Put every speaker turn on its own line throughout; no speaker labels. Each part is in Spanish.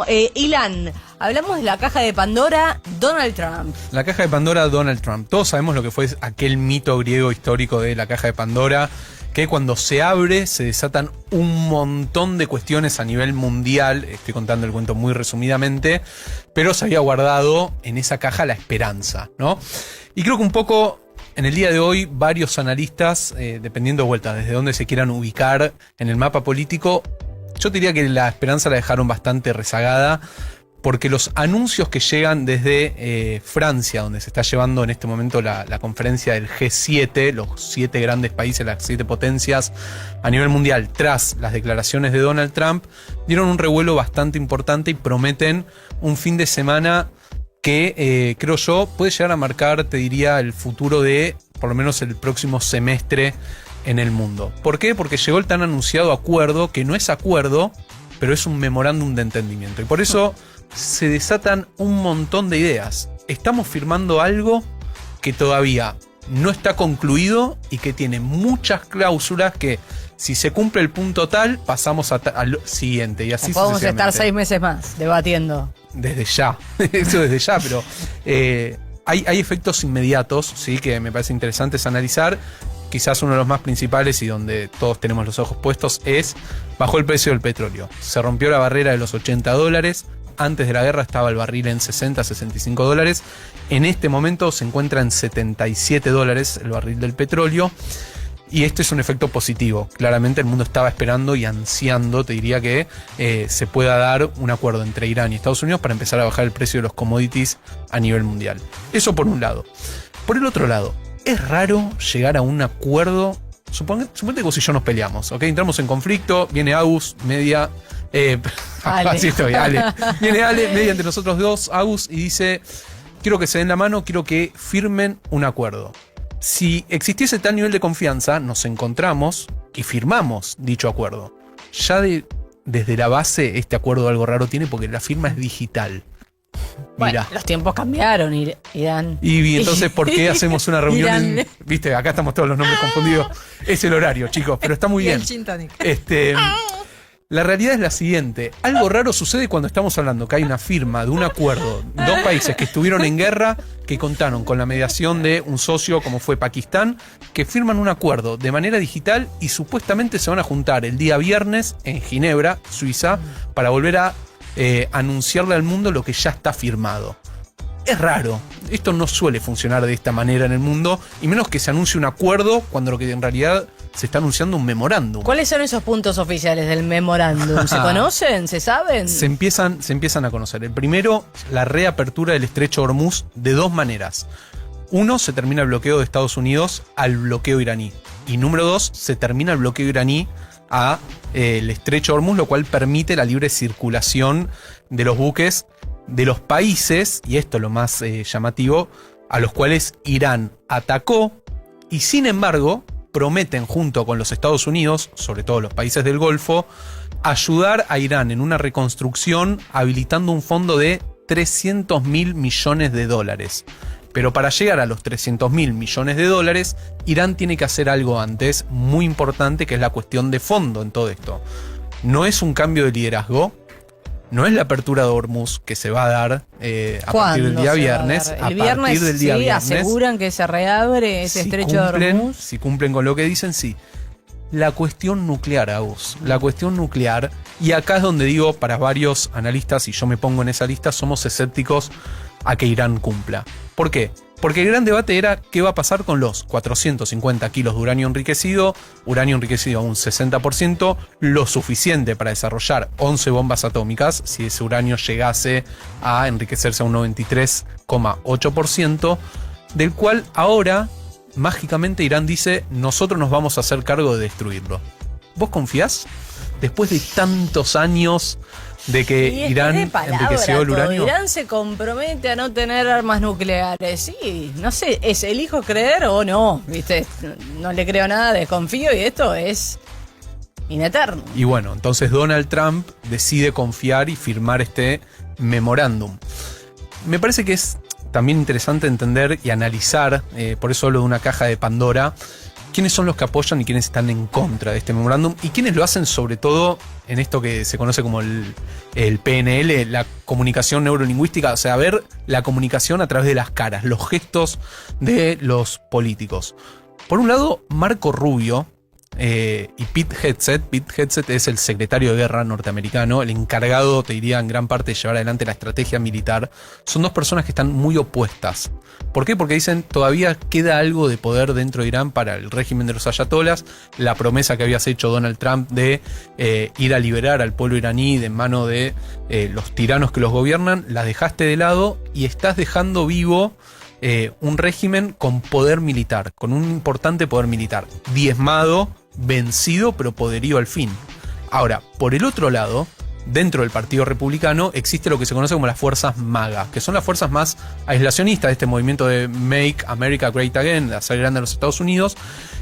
Ilan, hablamos de la caja de Pandora, Donald Trump.
La caja de Pandora, Donald Trump. Todos sabemos lo que fue aquel mito griego histórico de la caja de Pandora, que cuando se abre se desatan un montón de cuestiones a nivel mundial. Estoy contando el cuento muy resumidamente, pero se había guardado en esa caja la esperanza, ¿no? Y creo que un poco en el día de hoy varios analistas, dependiendo de vuelta desde dónde se quieran ubicar en el mapa político, yo diría que la esperanza la dejaron bastante rezagada, porque los anuncios que llegan desde Francia, donde se está llevando en este momento la conferencia del G7, los 7 grandes países, las 7 potencias a nivel mundial, tras las declaraciones de Donald Trump, dieron un revuelo bastante importante y prometen un fin de semana que creo yo puede llegar a marcar, te diría, el futuro de por lo menos el próximo semestre en el mundo. ¿Por qué? Porque llegó el tan anunciado acuerdo, que no es acuerdo, pero es un memorándum de entendimiento. Y por eso se desatan un montón de ideas. Estamos firmando algo que todavía no está concluido y que tiene muchas cláusulas que, si se cumple el punto tal, pasamos al siguiente. Y así
podemos estar 6 meses más debatiendo.
Desde ya, eso desde ya, pero hay efectos inmediatos, ¿sí?, que me parece interesantes analizar. Quizás uno de los más principales y donde todos tenemos los ojos puestos es: bajó el precio del petróleo. Se rompió la barrera de los $80. Antes de la guerra estaba el barril en 60, 65 dólares. En este momento se encuentra en 77 dólares el barril del petróleo. Y este es un efecto positivo. Claramente el mundo estaba esperando y ansiando, te diría, que se pueda dar un acuerdo entre Irán y Estados Unidos para empezar a bajar el precio de los commodities a nivel mundial. Eso por un lado. Por el otro lado, es raro llegar a un acuerdo. Suponete que vos y yo nos peleamos, ¿ok? Entramos en conflicto, viene Agus, media. Así estoy, Ale. Viene Ale, media entre nosotros dos, Agus, y dice: quiero que se den la mano, quiero que firmen un acuerdo. Si existiese tal nivel de confianza, nos encontramos y firmamos dicho acuerdo. Ya desde la base, este acuerdo algo raro tiene, porque la firma es digital.
Bueno, los tiempos cambiaron, Irán.
Y entonces, ¿por qué hacemos una reunión? Viste, acá estamos todos los nombres confundidos. Es el horario, chicos, pero está muy bien.
El gin tonic.
La realidad es la siguiente: algo raro sucede cuando estamos hablando que hay una firma de un acuerdo, dos países que estuvieron en guerra, que contaron con la mediación de un socio como fue Pakistán, que firman un acuerdo de manera digital y supuestamente se van a juntar el día viernes en Ginebra, Suiza, para volver a anunciarle al mundo lo que ya está firmado. Es raro, esto no suele funcionar de esta manera en el mundo, y menos que se anuncie un acuerdo cuando lo que en realidad se está anunciando un memorándum.
¿Cuáles son esos puntos oficiales del memorándum? ¿Se conocen? ¿Se saben?
Se empiezan a conocer. El primero, la reapertura del estrecho Hormuz de dos maneras. Uno, se termina el bloqueo de Estados Unidos al bloqueo iraní. Y número dos, se termina el bloqueo iraní a el estrecho Hormuz, lo cual permite la libre circulación de los buques de los países, y esto es lo más llamativo, a los cuales Irán atacó, y sin embargo prometen, junto con los Estados Unidos, sobre todo los países del Golfo, ayudar a Irán en una reconstrucción, habilitando un fondo de $300.000 millones. Pero para llegar a los $300.000 millones, Irán tiene que hacer algo antes, muy importante, que es la cuestión de fondo en todo esto. No es un cambio de liderazgo, no es la apertura de Hormuz, que se va a dar a partir del día viernes.
El viernes, sí, aseguran que se reabre ese estrecho de Hormuz.
Si cumplen con lo que dicen, sí. La cuestión nuclear, Agus. La cuestión nuclear. Y acá es donde digo, para varios analistas, y yo me pongo en esa lista, somos escépticos a que Irán cumpla. ¿Por qué? Porque el gran debate era qué va a pasar con los 450 kilos de uranio enriquecido a un 60%, lo suficiente para desarrollar 11 bombas atómicas, si ese uranio llegase a enriquecerse a un 93,8%, del cual ahora, mágicamente, Irán dice: nosotros nos vamos a hacer cargo de destruirlo. ¿Vos confiás? Después de tantos años de que Irán enriqueció el uranio.
Irán se compromete a no tener armas nucleares. Sí, no sé, ¿es elijo creer o no? ¿Viste? No le creo nada, desconfío, y esto es ineterno.
Y bueno, entonces Donald Trump decide confiar y firmar este memorándum. Me parece que es también interesante entender y analizar, por eso hablo de una caja de Pandora, quiénes son los que apoyan y quiénes están en contra de este memorándum y quiénes lo hacen sobre todo en esto que se conoce como el PNL, la comunicación neurolingüística, o sea, ver la comunicación a través de las caras, los gestos de los políticos. Por un lado, Marco Rubio y Pete Hegseth es el secretario de guerra norteamericano, el encargado, te diría, en gran parte de llevar adelante la estrategia militar. Son dos personas que están muy opuestas. ¿Por qué? Porque dicen todavía queda algo de poder dentro de Irán para el régimen de los ayatolas. La promesa que habías hecho Donald Trump de ir a liberar al pueblo iraní de mano de los tiranos que los gobiernan, la dejaste de lado y estás dejando vivo un régimen con poder militar, con un importante poder militar, diezmado, vencido, pero poderío al fin. Ahora, por el otro lado, dentro del Partido Republicano existe lo que se conoce como las fuerzas MAGA, que son las fuerzas más aislacionistas de este movimiento de Make America Great Again, de hacer grande a los Estados Unidos,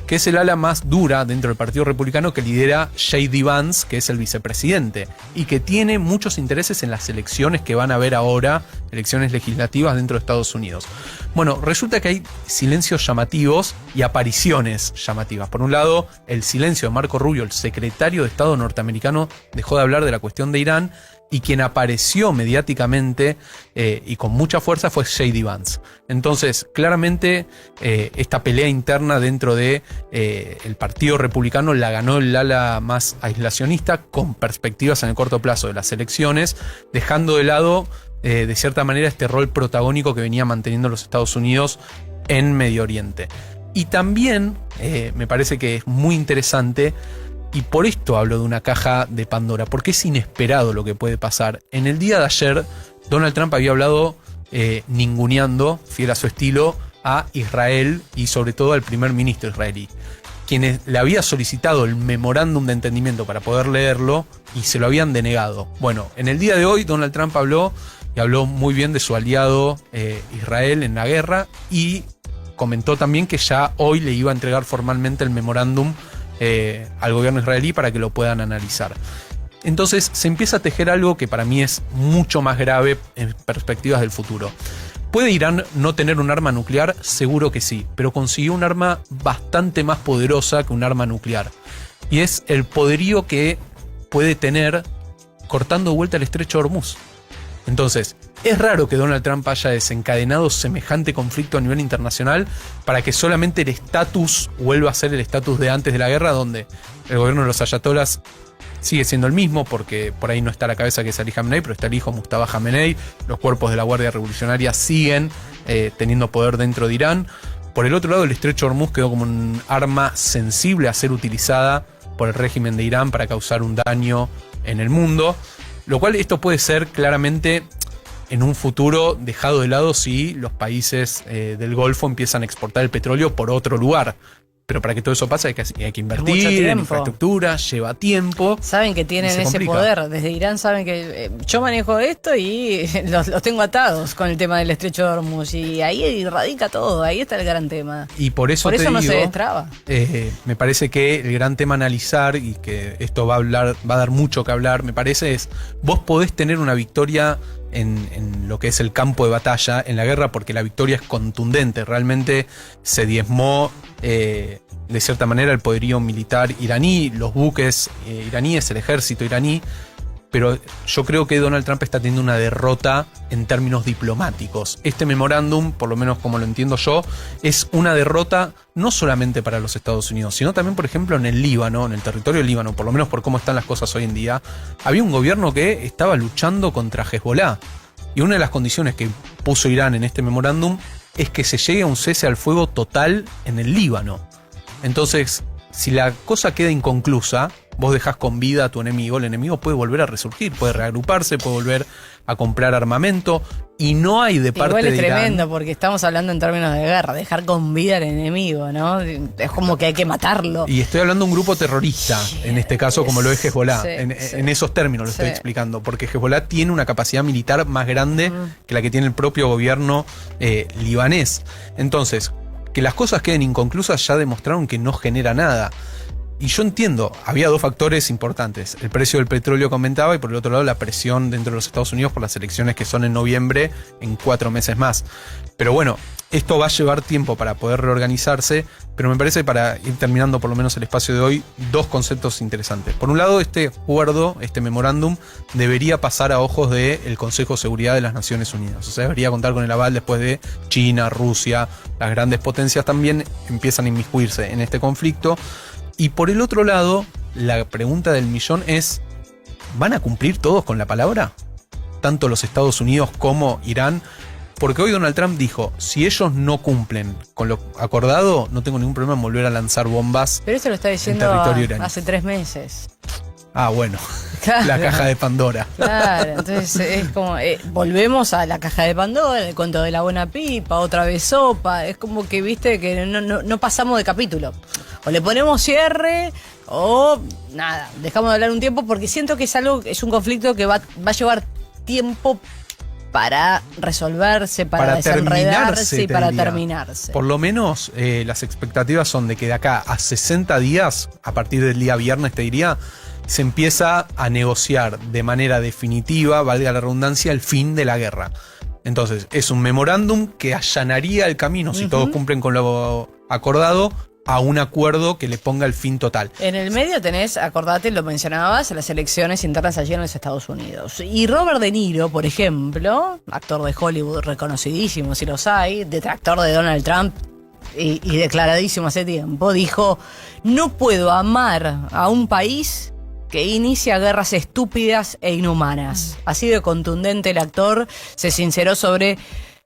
que es el ala más dura dentro del Partido Republicano que lidera J.D. Vance, que es el vicepresidente, y que tiene muchos intereses en las elecciones que van a haber ahora, elecciones legislativas dentro de Estados Unidos. Bueno, resulta que hay silencios llamativos y apariciones llamativas. Por un lado, el silencio de Marco Rubio, el secretario de Estado norteamericano, dejó de hablar de la cuestión de Irán, y quien apareció mediáticamente y con mucha fuerza fue J.D. Vance. Entonces, claramente, esta pelea interna dentro de el Partido Republicano la ganó el ala más aislacionista, con perspectivas en el corto plazo de las elecciones, dejando de lado, de cierta manera, este rol protagónico que venía manteniendo los Estados Unidos en Medio Oriente. Y también, me parece que es muy interesante, y por esto hablo de una caja de Pandora, porque es inesperado lo que puede pasar. En el día de ayer, Donald Trump había hablado ninguneando, fiel a su estilo, a Israel y sobre todo al primer ministro israelí, quien le había solicitado el memorándum de entendimiento para poder leerlo y se lo habían denegado. Bueno, en el día de hoy Donald Trump habló y habló muy bien de su aliado Israel en la guerra, y comentó también que ya hoy le iba a entregar formalmente el memorándum al gobierno israelí para que lo puedan analizar. Entonces se empieza a tejer algo que para mí es mucho más grave en perspectivas del futuro. ¿Puede Irán no tener un arma nuclear? Seguro que sí, pero consiguió un arma bastante más poderosa que un arma nuclear, y es el poderío que puede tener cortando de vuelta el estrecho de Hormuz. Entonces, es raro que Donald Trump haya desencadenado semejante conflicto a nivel internacional para que solamente el estatus vuelva a ser el estatus de antes de la guerra, donde el gobierno de los ayatolas sigue siendo el mismo, porque por ahí no está la cabeza, que es Ali Khamenei, pero está el hijo Mustafa Khamenei. Los cuerpos de la Guardia Revolucionaria siguen teniendo poder dentro de Irán. Por el otro lado, el estrecho de Hormuz quedó como un arma sensible a ser utilizada por el régimen de Irán para causar un daño en el mundo. Lo cual esto puede ser claramente en un futuro dejado de lado si los países del Golfo empiezan a exportar el petróleo por otro lugar. Pero para que todo eso pase hay que invertir en infraestructura, lleva tiempo.
Saben que tienen ese poder. Desde Irán saben que yo manejo esto y los tengo atados con el tema del estrecho de Hormuz. Y ahí radica todo, ahí está el gran tema.
Y por eso
no
digo,
se destraba.
Me parece que el gran tema a analizar, y que esto va a dar mucho que hablar, me parece, es: vos podés tener una victoria en lo que es el campo de batalla, en la guerra, porque la victoria es contundente. Realmente se diezmó de cierta manera el poderío militar iraní, los buques iraníes, el ejército iraní. Pero yo creo que Donald Trump está teniendo una derrota en términos diplomáticos. Este memorándum, por lo menos como lo entiendo yo, es una derrota no solamente para los Estados Unidos, sino también, por ejemplo, en el Líbano, en el territorio del Líbano, por lo menos por cómo están las cosas hoy en día. Había un gobierno que estaba luchando contra Hezbollah. Y una de las condiciones que puso Irán en este memorándum es que se llegue a un cese al fuego total en el Líbano. Entonces, si la cosa queda inconclusa, vos dejás con vida a tu enemigo, el enemigo puede volver a resurgir, puede reagruparse, puede volver a comprar armamento, y no hay de parte de Irán.
Igual es tremendo, porque estamos hablando en términos de guerra, dejar con vida al enemigo, ¿no? Es como que hay que matarlo.
Y estoy hablando de un grupo terrorista, en este caso, como lo es Hezbollah.
Sí,
en esos términos lo estoy explicando, porque Hezbollah tiene una capacidad militar más grande que la que tiene el propio gobierno libanés. Entonces, que las cosas queden inconclusas ya demostraron que no genera nada. Y yo entiendo, había dos factores importantes: el precio del petróleo que aumentaba, y por el otro lado la presión dentro de los Estados Unidos por las elecciones que son en noviembre, en 4 meses más. Pero bueno, Esto va a llevar tiempo para poder reorganizarse, pero me parece, para ir terminando por lo menos el espacio de hoy, dos conceptos interesantes. Por un lado, este acuerdo, este memorándum, debería pasar a ojos del Consejo de Seguridad de las Naciones Unidas. O sea, debería contar con el aval después de China, Rusia, las grandes potencias también empiezan a inmiscuirse en este conflicto. Y por el otro lado, la pregunta del millón es, ¿van a cumplir todos con la palabra? Tanto los Estados Unidos como Irán. Porque hoy Donald Trump dijo, si ellos no cumplen con lo acordado, no tengo ningún problema en volver a lanzar bombas.
Pero eso lo está diciendo hace 3 meses.
Ah, bueno. Claro. La caja de Pandora.
Claro, entonces es como, volvemos a la caja de Pandora, el cuento de la buena pipa, otra vez sopa. Es como que, viste, que no pasamos de capítulo. O le ponemos cierre, o nada, dejamos de hablar un tiempo, porque siento que es un conflicto que va a llevar tiempo para resolverse, para desenredarse y para terminarse.
Por lo menos las expectativas son de que de acá a 60 días, a partir del día viernes te diría, se empieza a negociar de manera definitiva, valga la redundancia, el fin de la guerra. Entonces, es un memorándum que allanaría el camino, si todos cumplen con lo acordado, a un acuerdo que le ponga el fin total.
En el medio tenés, acordate, lo mencionabas, las elecciones internas allí en los Estados Unidos. Y Robert De Niro, por ejemplo, actor de Hollywood reconocidísimo, si los hay, detractor de Donald Trump y declaradísimo hace tiempo, dijo, no puedo amar a un país que inicia guerras estúpidas e inhumanas. Así de contundente el actor se sinceró sobre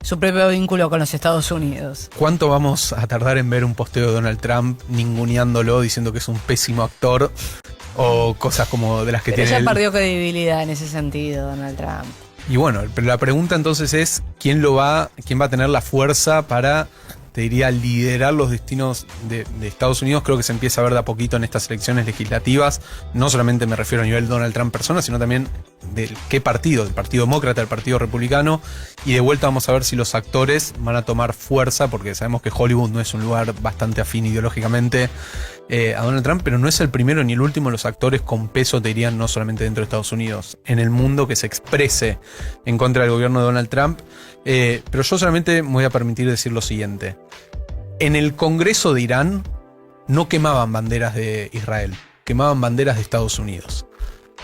su propio vínculo con los Estados Unidos.
¿Cuánto vamos a tardar en ver un posteo de Donald Trump ninguneándolo, diciendo que es un pésimo actor? O cosas como de las que tiene
él.
Ya
perdió credibilidad en ese sentido, Donald Trump.
Y bueno, pero la pregunta entonces es, ¿quién va a tener la fuerza para, te diría, liderar los destinos de Estados Unidos? Creo que se empieza a ver de a poquito en estas elecciones legislativas. No solamente me refiero a nivel Donald Trump persona, sino también de qué partido, del Partido Demócrata, del Partido Republicano. Y de vuelta vamos a ver si los actores van a tomar fuerza, porque sabemos que Hollywood no es un lugar bastante afín ideológicamente a Donald Trump, pero no es el primero ni el último de los actores con peso, te dirían, no solamente dentro de Estados Unidos, en el mundo, que se exprese en contra del gobierno de Donald Trump. Pero yo solamente me voy a permitir decir lo siguiente. En el Congreso de Irán no quemaban banderas de Israel, quemaban banderas de Estados Unidos.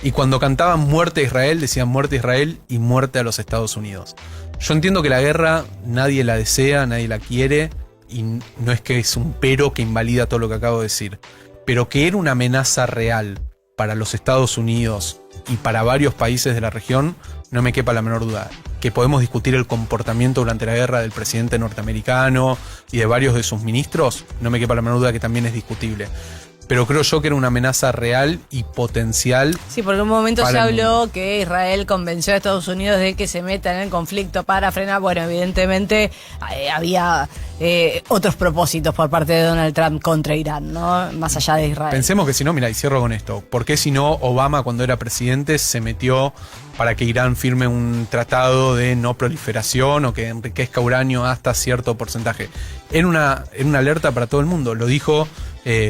Y cuando cantaban muerte a Israel, decían muerte a Israel y muerte a los Estados Unidos. Yo entiendo que la guerra nadie la desea, nadie la quiere, y no es que es un pero que invalida todo lo que acabo de decir, pero que era una amenaza real para los Estados Unidos y para varios países de la región, no me quepa la menor duda. Que podemos discutir el comportamiento durante la guerra del presidente norteamericano y de varios de sus ministros, no me quepa la menor duda que también es discutible. Pero creo yo que era una amenaza real y potencial.
Sí, porque en un momento se habló que Israel convenció a Estados Unidos de que se meta en el conflicto para frenar. Bueno, evidentemente había otros propósitos por parte de Donald Trump contra Irán, ¿no? Más allá de Israel.
Pensemos que si no, mira, y cierro con esto. ¿Por qué si no Obama, cuando era presidente, se metió para que Irán firme un tratado de no proliferación o que enriquezca uranio hasta cierto porcentaje? Era una alerta para todo el mundo. Lo dijo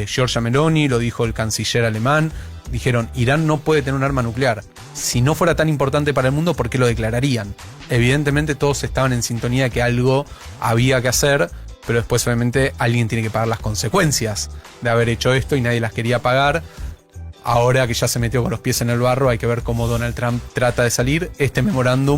Giorgia Meloni, lo dijo el canciller alemán. Dijeron, Irán no puede tener un arma nuclear. Si no fuera tan importante para el mundo, ¿por qué lo declararían? Evidentemente todos estaban en sintonía de que algo había que hacer, pero después obviamente alguien tiene que pagar las consecuencias de haber hecho esto y nadie las quería pagar. Ahora que ya se metió con los pies en el barro, hay que ver cómo Donald Trump trata de salir. Este memorándum